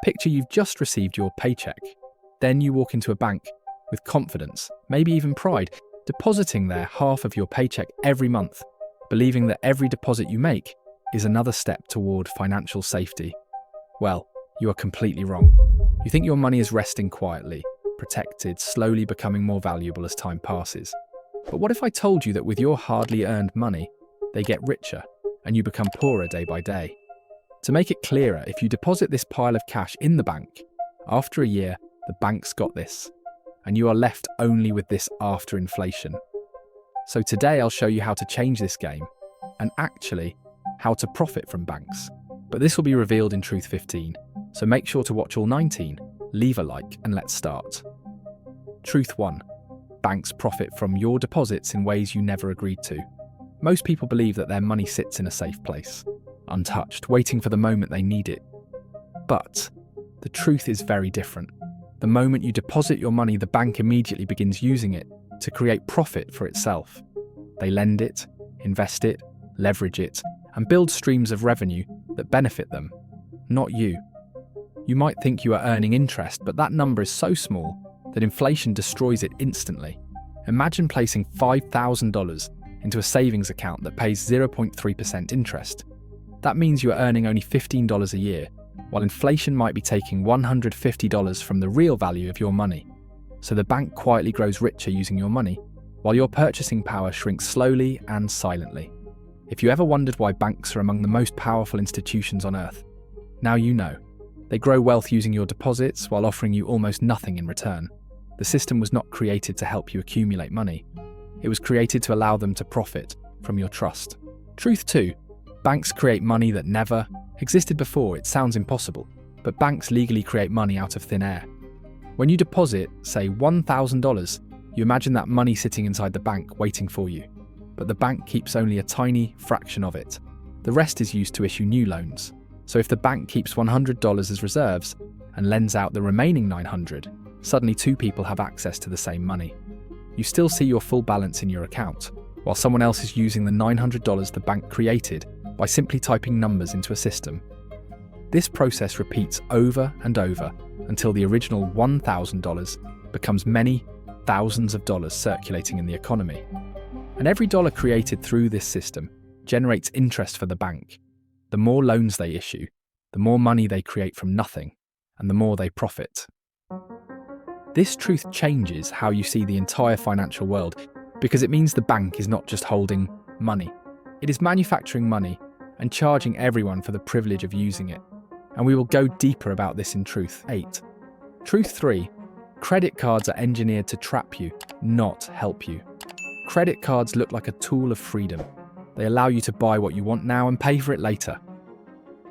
Picture you've just received your paycheck. Then you walk into a bank with confidence, maybe even pride, depositing there half of your paycheck every month, believing that every deposit you make is another step toward financial safety. Well, you are completely wrong. You think your money is resting quietly, protected, slowly becoming more valuable as time passes. But what if I told you that with your hardly earned money, they get richer and you become poorer day by day? To make it clearer, if you deposit this pile of cash in the bank, after a year, the bank's got this, and you are left only with this after inflation. So today I'll show you how to change this game, and actually, how to profit from banks. But this will be revealed in Truth 15, so make sure to watch all 19, leave a like, and let's start. Truth 1. Banks profit from your deposits in ways you never agreed to. Most people believe that their money sits in a safe place, untouched, waiting for the moment they need it. But the truth is very different. The moment you deposit your money, the bank immediately begins using it to create profit for itself. They lend it, invest it, leverage it, and build streams of revenue that benefit them, not you. You might think you are earning interest, but that number is so small that inflation destroys it instantly. Imagine placing $5,000 into a savings account that pays 0.3% interest. That means you are earning only $15 a year, while inflation might be taking $150 from the real value of your money. So the bank quietly grows richer using your money, while your purchasing power shrinks slowly and silently. If you ever wondered why banks are among the most powerful institutions on earth, now you know. They grow wealth using your deposits while offering you almost nothing in return. The system was not created to help you accumulate money. It was created to allow them to profit from your trust. Truth 2. Banks create money that never existed before. It sounds impossible, but banks legally create money out of thin air. When you deposit, say, $1,000, you imagine that money sitting inside the bank waiting for you. But the bank keeps only a tiny fraction of it. The rest is used to issue new loans. So if the bank keeps $100 as reserves and lends out the remaining $900, suddenly two people have access to the same money. You still see your full balance in your account, while someone else is using the $900 the bank created by simply typing numbers into a system. This process repeats over and over until the original $1,000 becomes many thousands of dollars circulating in the economy. And every dollar created through this system generates interest for the bank. The more loans they issue, the more money they create from nothing, and the more they profit. This truth changes how you see the entire financial world, because it means the bank is not just holding money. It is manufacturing money and charging everyone for the privilege of using it. And we will go deeper about this in Truth 8. Truth 3. Credit cards are engineered to trap you, not help you. Credit cards look like a tool of freedom. They allow you to buy what you want now and pay for it later.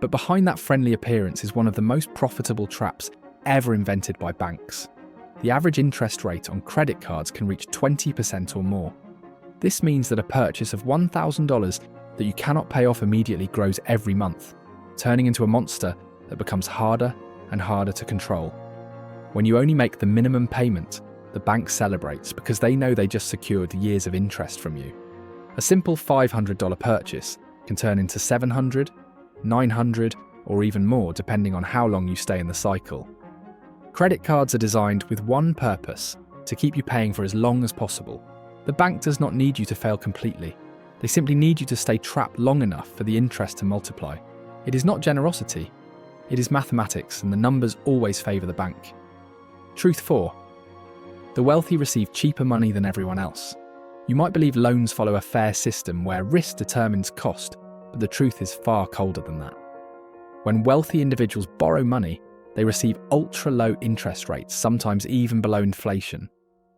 But behind that friendly appearance is one of the most profitable traps ever invented by banks. The average interest rate on credit cards can reach 20% or more. This means that a purchase of $1,000 that you cannot pay off immediately grows every month, turning into a monster that becomes harder and harder to control. When you only make the minimum payment, the bank celebrates because they know they just secured years of interest from you. A simple $500 purchase can turn into $700, $900, or even more depending on how long you stay in the cycle. Credit cards are designed with one purpose: to keep you paying for as long as possible. The bank does not need you to fail completely. They simply need you to stay trapped long enough for the interest to multiply. It is not generosity. It is mathematics, and the numbers always favour the bank. Truth 4. The wealthy receive cheaper money than everyone else. You might believe loans follow a fair system where risk determines cost, but the truth is far colder than that. When wealthy individuals borrow money, they receive ultra-low interest rates, sometimes even below inflation.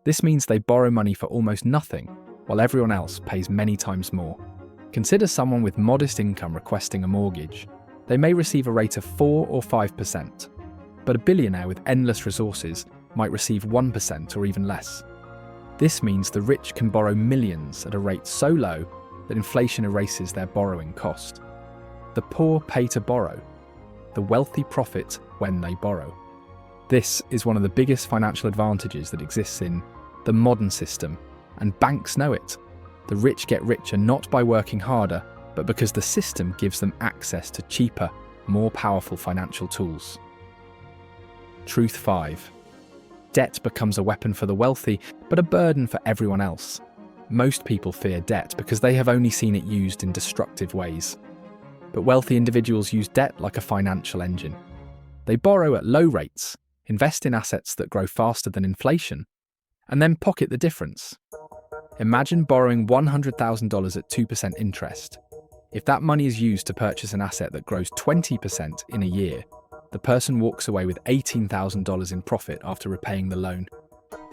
This means they borrow money for almost nothing, while everyone else pays many times more. Consider someone with modest income requesting a mortgage. They may receive a rate of 4 or 5%, but a billionaire with endless resources might receive 1% or even less. This means the rich can borrow millions at a rate so low that inflation erases their borrowing cost. The poor pay to borrow. The wealthy profit when they borrow. This is one of the biggest financial advantages that exists in the modern system, and banks know it. The rich get richer not by working harder, but because the system gives them access to cheaper, more powerful financial tools. Truth 5. Debt becomes a weapon for the wealthy, but a burden for everyone else. Most people fear debt because they have only seen it used in destructive ways. But wealthy individuals use debt like a financial engine. They borrow at low rates, invest in assets that grow faster than inflation, and then pocket the difference. Imagine borrowing $100,000 at 2% interest. If that money is used to purchase an asset that grows 20% in a year, the person walks away with $18,000 in profit after repaying the loan.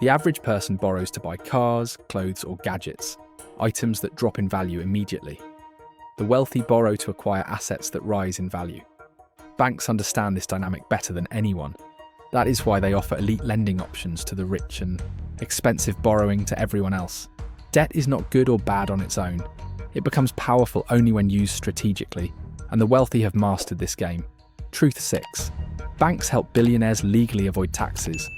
The average person borrows to buy cars, clothes, or gadgets, items that drop in value immediately. The wealthy borrow to acquire assets that rise in value. Banks understand this dynamic better than anyone. That is why they offer elite lending options to the rich and expensive borrowing to everyone else. Debt is not good or bad on its own. It becomes powerful only when used strategically, and the wealthy have mastered this game. Truth 6. Banks help billionaires legally avoid taxes.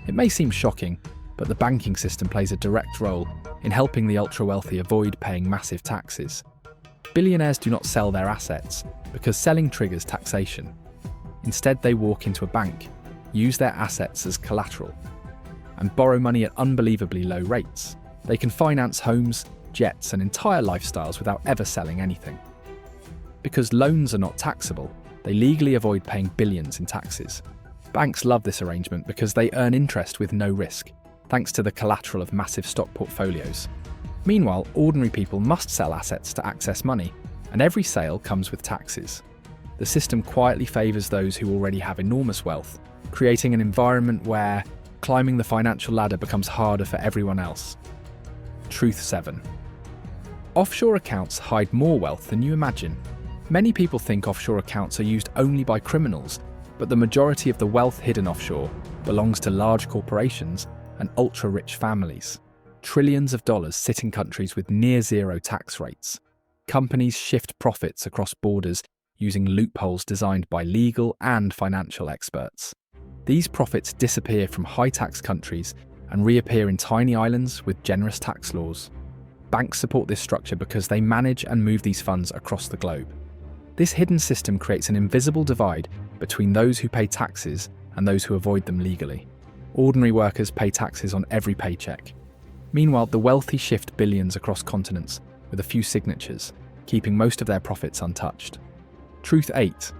It may seem shocking, but the banking system plays a direct role in helping the ultra-wealthy avoid paying massive taxes. Billionaires do not sell their assets because selling triggers taxation. Instead, they walk into a bank, use their assets as collateral, and borrow money at unbelievably low rates. They can finance homes, jets, and entire lifestyles without ever selling anything. Because loans are not taxable, they legally avoid paying billions in taxes. Banks love this arrangement because they earn interest with no risk, thanks to the collateral of massive stock portfolios. Meanwhile, ordinary people must sell assets to access money, and every sale comes with taxes. The system quietly favours those who already have enormous wealth, creating an environment where climbing the financial ladder becomes harder for everyone else. Truth 7. Offshore accounts hide more wealth than you imagine. Many people think offshore accounts are used only by criminals, but the majority of the wealth hidden offshore belongs to large corporations and ultra-rich families. Trillions of dollars sit in countries with near-zero tax rates. Companies shift profits across borders using loopholes designed by legal and financial experts. These profits disappear from high-tax countries and reappear in tiny islands with generous tax laws. Banks support this structure because they manage and move these funds across the globe. This hidden system creates an invisible divide between those who pay taxes and those who avoid them legally. Ordinary workers pay taxes on every paycheck. Meanwhile, the wealthy shift billions across continents with a few signatures, keeping most of their profits untouched. Truth 8.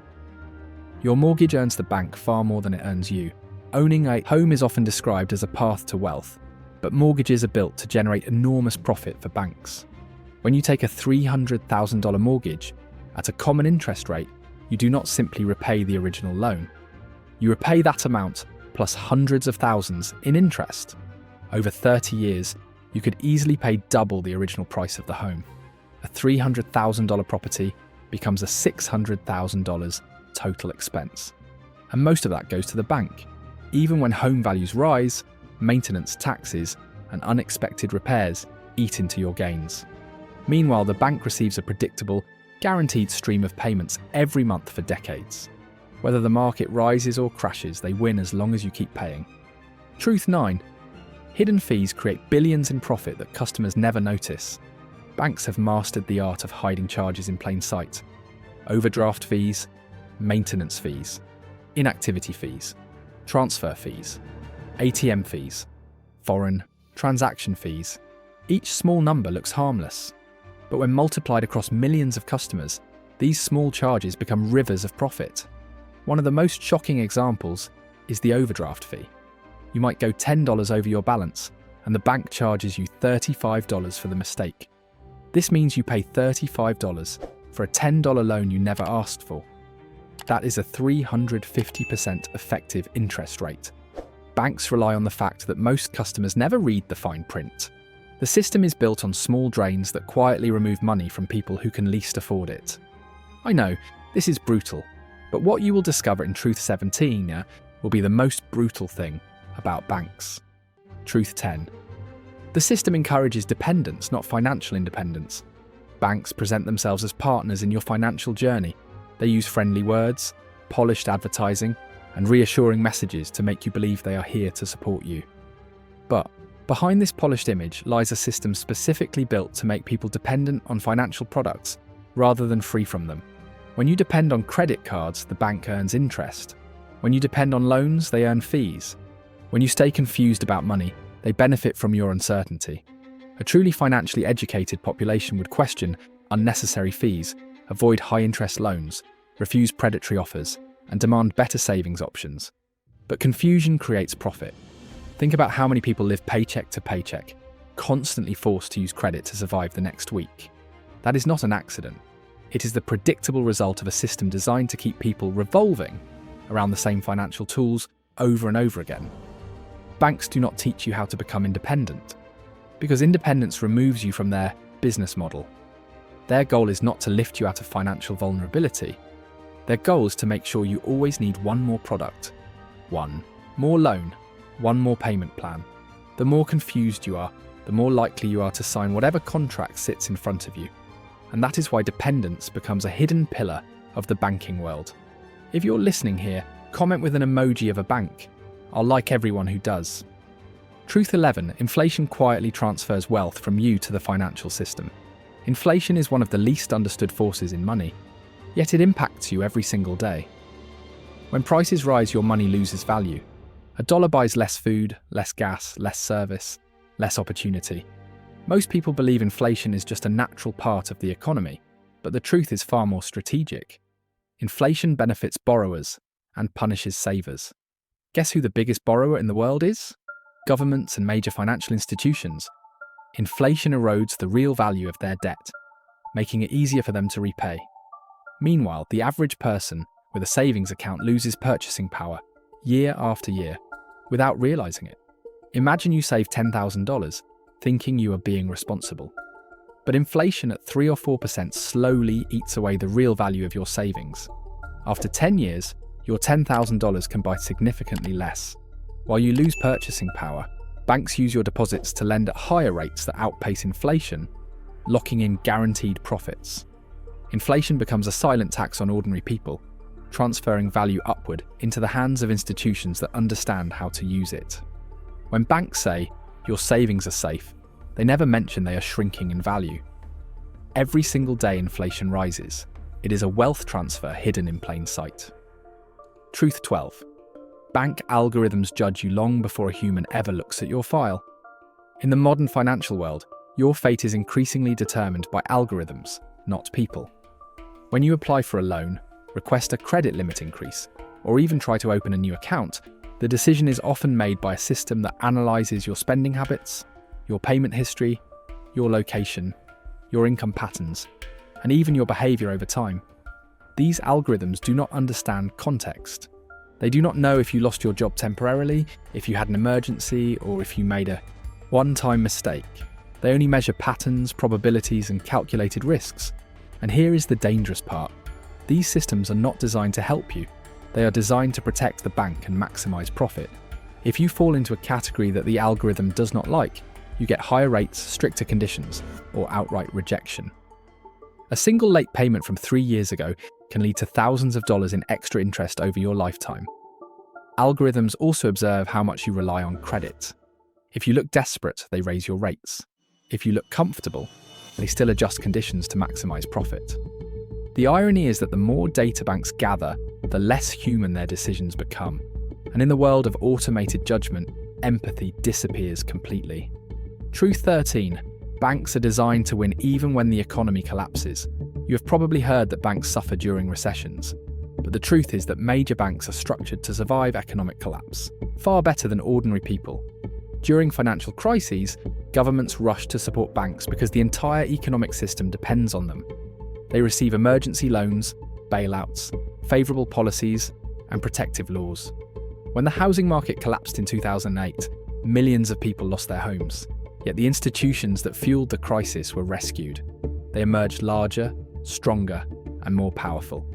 Your mortgage earns the bank far more than it earns you. Owning a home is often described as a path to wealth, but mortgages are built to generate enormous profit for banks. When you take a $300,000 mortgage at a common interest rate, you do not simply repay the original loan. You repay that amount plus hundreds of thousands in interest. Over 30 years, you could easily pay double the original price of the home. A $300,000 property becomes a $600,000 total expense. And most of that goes to the bank. Even when home values rise, maintenance, taxes, and unexpected repairs eat into your gains. Meanwhile, the bank receives a predictable, guaranteed stream of payments every month for decades. Whether the market rises or crashes, they win as long as you keep paying. Truth 9. Hidden fees create billions in profit that customers never notice. Banks have mastered the art of hiding charges in plain sight. Overdraft fees, maintenance fees, inactivity fees, transfer fees, ATM fees, foreign transaction fees. Each small number looks harmless, but when multiplied across millions of customers, these small charges become rivers of profit. One of the most shocking examples is the overdraft fee. You might go $10 over your balance, and the bank charges you $35 for the mistake. This means you pay $35 for a $10 loan you never asked for. That is a 350% effective interest rate. Banks rely on the fact that most customers never read the fine print. The system is built on small drains that quietly remove money from people who can least afford it. I know, this is brutal, but what you will discover in Truth 17 will be the most brutal thing about banks. Truth 10. The system encourages dependence, not financial independence. Banks present themselves as partners in your financial journey. They use friendly words, polished advertising, and reassuring messages to make you believe they are here to support you. But behind this polished image lies a system specifically built to make people dependent on financial products rather than free from them. When you depend on credit cards, the bank earns interest. When you depend on loans, they earn fees. When you stay confused about money, they benefit from your uncertainty. A truly financially educated population would question unnecessary fees, avoid high-interest loans, refuse predatory offers, and demand better savings options. But confusion creates profit. Think about how many people live paycheck to paycheck, constantly forced to use credit to survive the next week. That is not an accident. It is the predictable result of a system designed to keep people revolving around the same financial tools over and over again. Banks do not teach you how to become independent, because independence removes you from their business model. Their goal is not to lift you out of financial vulnerability. Their goal is to make sure you always need one more product, one more loan, one more payment plan. The more confused you are, the more likely you are to sign whatever contract sits in front of you. And that is why dependence becomes a hidden pillar of the banking world. If you're listening here, comment with an emoji of a bank. I'll like everyone who does. Truth 11. Inflation quietly transfers wealth from you to the financial system. Inflation is one of the least understood forces in money, yet it impacts you every single day. When prices rise, your money loses value. A dollar buys less food, less gas, less service, less opportunity. Most people believe inflation is just a natural part of the economy, but the truth is far more strategic. Inflation benefits borrowers and punishes savers. Guess who the biggest borrower in the world is? Governments and major financial institutions. Inflation erodes the real value of their debt, making it easier for them to repay. Meanwhile, the average person with a savings account loses purchasing power year after year without realizing it. Imagine you save $10,000 thinking you are being responsible. But inflation at 3 or 4% slowly eats away the real value of your savings. After 10 years, your $10,000 can buy significantly less. While you lose purchasing power, banks use your deposits to lend at higher rates that outpace inflation, locking in guaranteed profits. Inflation becomes a silent tax on ordinary people, transferring value upward into the hands of institutions that understand how to use it. When banks say, your savings are safe, they never mention they are shrinking in value. Every single day inflation rises. It is a wealth transfer hidden in plain sight. Truth 12. Bank algorithms judge you long before a human ever looks at your file. In the modern financial world, your fate is increasingly determined by algorithms, not people. When you apply for a loan, request a credit limit increase, or even try to open a new account, the decision is often made by a system that analyzes your spending habits, your payment history, your location, your income patterns, and even your behavior over time. These algorithms do not understand context. They do not know if you lost your job temporarily, if you had an emergency, or if you made a one-time mistake. They only measure patterns, probabilities, and calculated risks. And here is the dangerous part. These systems are not designed to help you. They are designed to protect the bank and maximize profit. If you fall into a category that the algorithm does not like, you get higher rates, stricter conditions, or outright rejection. A single late payment from 3 years ago can lead to thousands of dollars in extra interest over your lifetime. Algorithms also observe how much you rely on credit. If you look desperate, they raise your rates. If you look comfortable, they still adjust conditions to maximize profit. The irony is that the more data banks gather, the less human their decisions become. And in the world of automated judgment, empathy disappears completely. Truth 13. Banks are designed to win even when the economy collapses. You have probably heard that banks suffer during recessions. But the truth is that major banks are structured to survive economic collapse, far better than ordinary people. During financial crises, governments rush to support banks because the entire economic system depends on them. They receive emergency loans, bailouts, favourable policies, and protective laws. When the housing market collapsed in 2008, millions of people lost their homes. Yet the institutions that fueled the crisis were rescued. They emerged larger, stronger, and more powerful.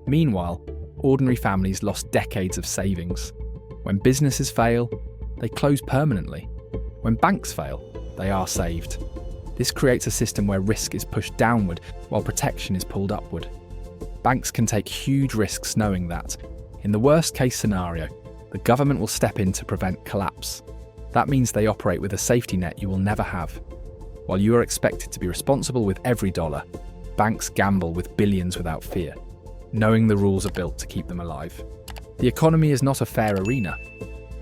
Meanwhile, ordinary families lost decades of savings. When businesses fail, they close permanently. When banks fail, they are saved. This creates a system where risk is pushed downward while protection is pulled upward. Banks can take huge risks knowing that, in the worst-case scenario, the government will step in to prevent collapse. That means they operate with a safety net you will never have. While you are expected to be responsible with every dollar, banks gamble with billions without fear, knowing the rules are built to keep them alive. The economy is not a fair arena.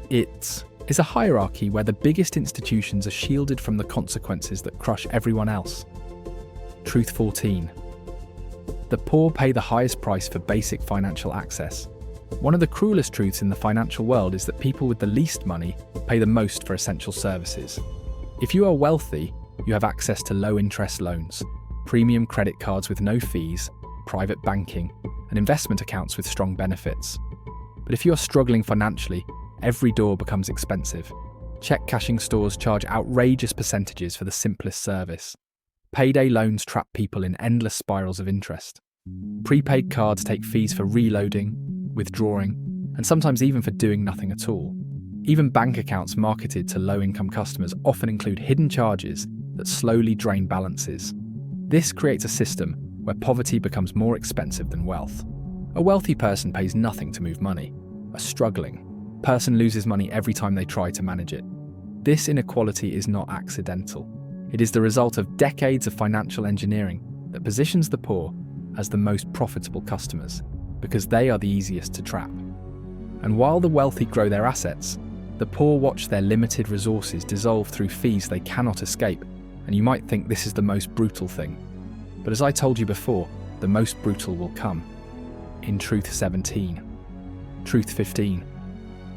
It is a hierarchy where the biggest institutions are shielded from the consequences that crush everyone else. Truth 14. The poor pay the highest price for basic financial access. One of the cruelest truths in the financial world is that people with the least money pay the most for essential services. If you are wealthy, you have access to low-interest loans, premium credit cards with no fees, private banking, and investment accounts with strong benefits. But if you are struggling financially, every door becomes expensive. Check cashing stores charge outrageous percentages for the simplest service. Payday loans trap people in endless spirals of interest. Prepaid cards take fees for reloading, withdrawing, and sometimes even for doing nothing at all. Even bank accounts marketed to low-income customers often include hidden charges that slowly drain balances. This creates a system where poverty becomes more expensive than wealth. A wealthy person pays nothing to move money. A struggling person loses money every time they try to manage it. This inequality is not accidental. It is the result of decades of financial engineering that positions the poor as the most profitable customers, because they are the easiest to trap. And while the wealthy grow their assets, the poor watch their limited resources dissolve through fees they cannot escape. And you might think this is the most brutal thing. But as I told you before, the most brutal will come. In Truth 17. Truth 15.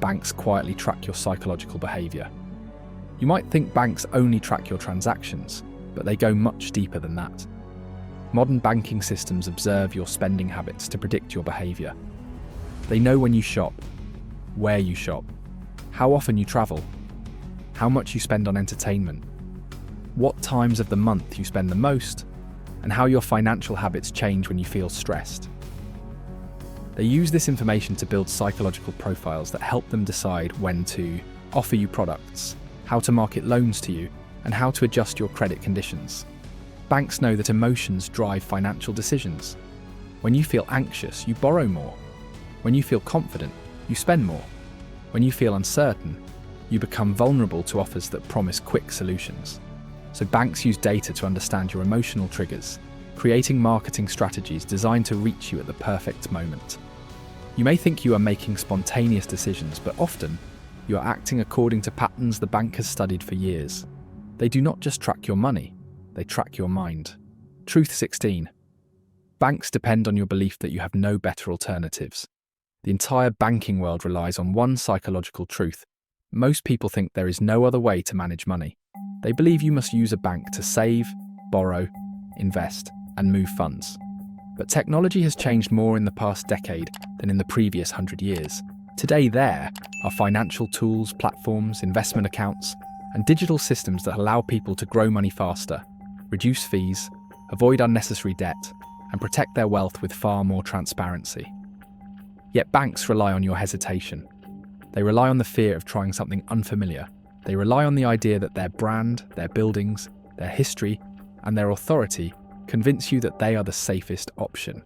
Banks quietly track your psychological behaviour. You might think banks only track your transactions, but they go much deeper than that. Modern banking systems observe your spending habits to predict your behaviour. They know when you shop, where you shop, how often you travel, how much you spend on entertainment, what times of the month you spend the most, and how your financial habits change when you feel stressed. They use this information to build psychological profiles that help them decide when to offer you products, how to market loans to you, and how to adjust your credit conditions. Banks know that emotions drive financial decisions. When you feel anxious, you borrow more. When you feel confident, you spend more. When you feel uncertain, you become vulnerable to offers that promise quick solutions. So banks use data to understand your emotional triggers, creating marketing strategies designed to reach you at the perfect moment. You may think you are making spontaneous decisions, but often you are acting according to patterns the bank has studied for years. They do not just track your money, they track your mind. Truth 16. Banks depend on your belief that you have no better alternatives. The entire banking world relies on one psychological truth. Most people think there is no other way to manage money. They believe you must use a bank to save, borrow, invest, and move funds. But technology has changed more in the past decade than in the previous 100 years. Today there are financial tools, platforms, investment accounts, and digital systems that allow people to grow money faster, reduce fees, avoid unnecessary debt, and protect their wealth with far more transparency. Yet banks rely on your hesitation. They rely on the fear of trying something unfamiliar. They rely on the idea that their brand, their buildings, their history, and their authority convince you that they are the safest option.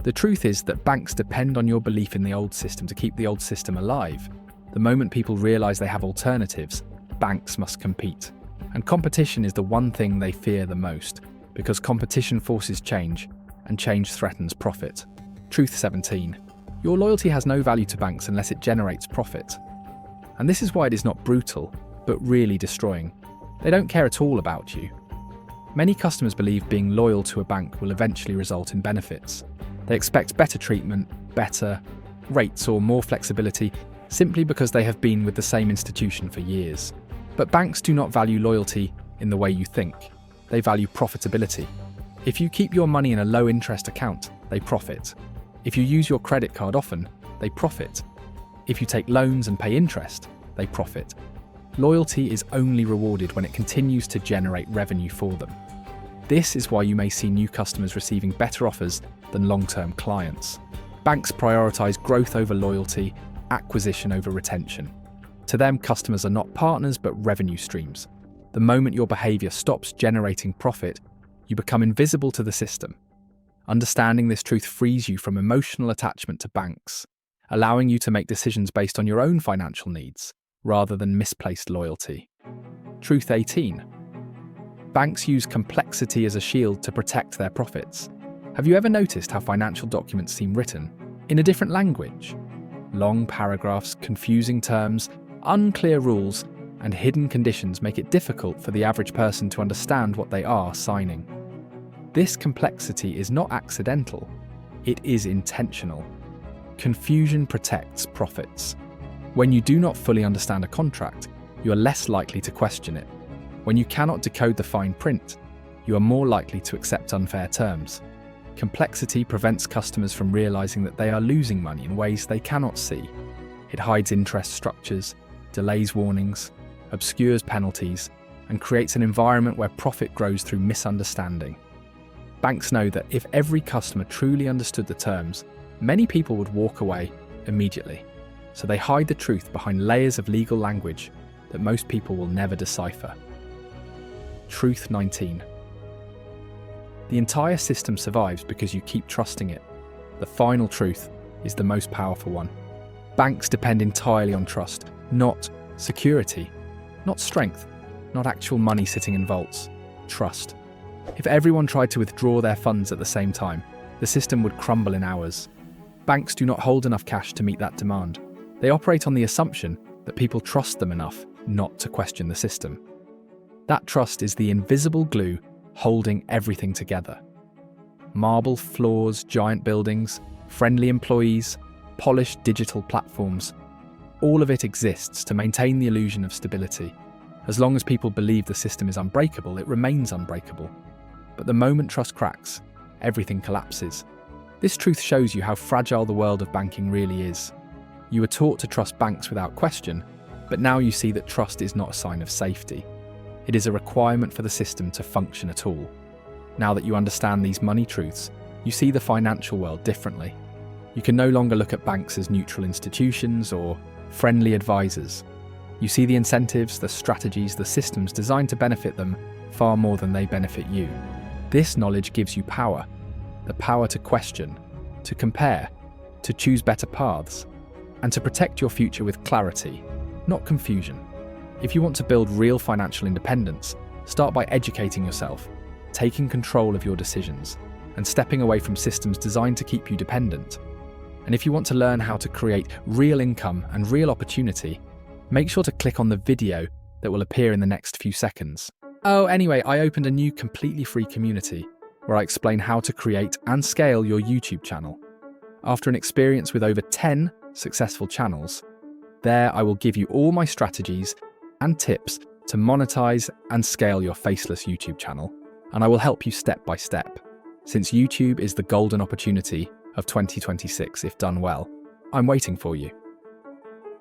The truth is that banks depend on your belief in the old system to keep the old system alive. The moment people realize they have alternatives, banks must compete. And competition is the one thing they fear the most, because competition forces change, and change threatens profit. Truth 17. Your loyalty has no value to banks unless it generates profit. And this is why it is not brutal, but really destroying. They don't care at all about you. Many customers believe being loyal to a bank will eventually result in benefits. They expect better treatment, better rates, or more flexibility simply because they have been with the same institution for years. But banks do not value loyalty in the way you think. They value profitability. If you keep your money in a low-interest account, they profit. If you use your credit card often, they profit. If you take loans and pay interest, they profit. Loyalty is only rewarded when it continues to generate revenue for them. This is why you may see new customers receiving better offers than long-term clients. Banks prioritize growth over loyalty, acquisition over retention. To them, customers are not partners but revenue streams. The moment your behavior stops generating profit, you become invisible to the system. Understanding this truth frees you from emotional attachment to banks, allowing you to make decisions based on your own financial needs, rather than misplaced loyalty. Truth 18. Banks use complexity as a shield to protect their profits. Have you ever noticed how financial documents seem written in a different language? Long paragraphs, confusing terms, unclear rules, and hidden conditions make it difficult for the average person to understand what they are signing. This complexity is not accidental, it is intentional. Confusion protects profits. When you do not fully understand a contract, you are less likely to question it. When you cannot decode the fine print, you are more likely to accept unfair terms. Complexity prevents customers from realizing that they are losing money in ways they cannot see. It hides interest structures, delays warnings, obscures penalties, and creates an environment where profit grows through misunderstanding. Banks know that if every customer truly understood the terms, many people would walk away immediately. So they hide the truth behind layers of legal language that most people will never decipher. Truth 19. The entire system survives because you keep trusting it. The final truth is the most powerful one. Banks depend entirely on trust, not security, not strength, not actual money sitting in vaults. Trust. If everyone tried to withdraw their funds at the same time, the system would crumble in hours. Banks do not hold enough cash to meet that demand. They operate on the assumption that people trust them enough not to question the system. That trust is the invisible glue holding everything together. Marble floors, giant buildings, friendly employees, polished digital platforms. All of it exists to maintain the illusion of stability. As long as people believe the system is unbreakable, it remains unbreakable. But the moment trust cracks, everything collapses. This truth shows you how fragile the world of banking really is. You were taught to trust banks without question, but now you see that trust is not a sign of safety. It is a requirement for the system to function at all. Now that you understand these money truths, you see the financial world differently. You can no longer look at banks as neutral institutions or friendly advisors. You see the incentives, the strategies, the systems designed to benefit them far more than they benefit you. This knowledge gives you power. The power to question, to compare, to choose better paths, and to protect your future with clarity, not confusion. If you want to build real financial independence, start by educating yourself, taking control of your decisions, and stepping away from systems designed to keep you dependent. And if you want to learn how to create real income and real opportunity, make sure to click on the video that will appear in the next few seconds. Oh, anyway, I opened a new completely free community where I explain how to create and scale your YouTube channel. After an experience with over 10 successful channels, there I will give you all my strategies and tips to monetize and scale your faceless YouTube channel, and I will help you step by step. Since YouTube is the golden opportunity of 2026 if done well, I'm waiting for you.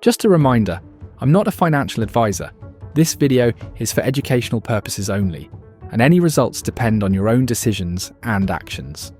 Just a reminder, I'm not a financial advisor. This video is for educational purposes only, and any results depend on your own decisions and actions.